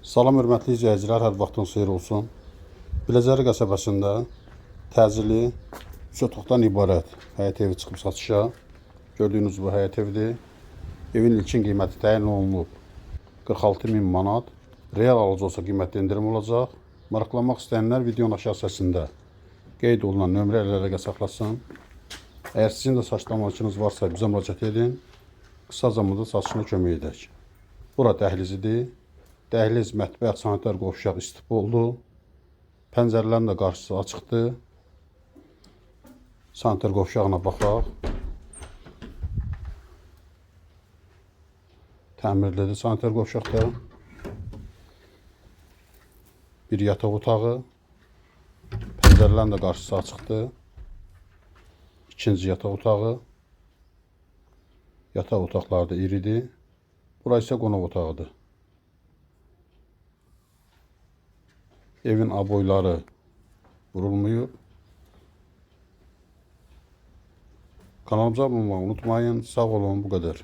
Salam hörmətli izləyicilər, hər vaxtınız xeyir olsun. Biləcəri qəsəbəsində təcili 3 otaqdan ibarət həyət evi çıxıb satışa. Gördüyünüz bu həyət evidir. Evin ilkin qiyməti təyin olunub 46.000 manat. Real alıcı olsa qiymətdə indirim olacaq. Maraqlanmaq istəyənlər videonun aşağı hissəsində qeyd olunan nömrə ilə əlaqə saxlasın. Əgər sizin də saçlamaq varsa bizə müraciət edin. Qısa zamanda satışına kömək edək. Bura dəhlizidir. Dəhliz, mətbəx, sanitar qovşaq istif oldu. Pəncərələrin də qarşısı açıqdır. Sanitar qovşağına baxaq. Təmirlidir sanitar qovşaqda. Bir yataq otağı. Pəncərələrin də qarşısı açıqdır. İkinci yataq otağı. Yataq otaqları da iridir. Burası isə qonaq otağıdır. Evin aboyları vurulmuyor. Kanalımıza abunə olmayı unutmayın. Sağ olun, bu qədər.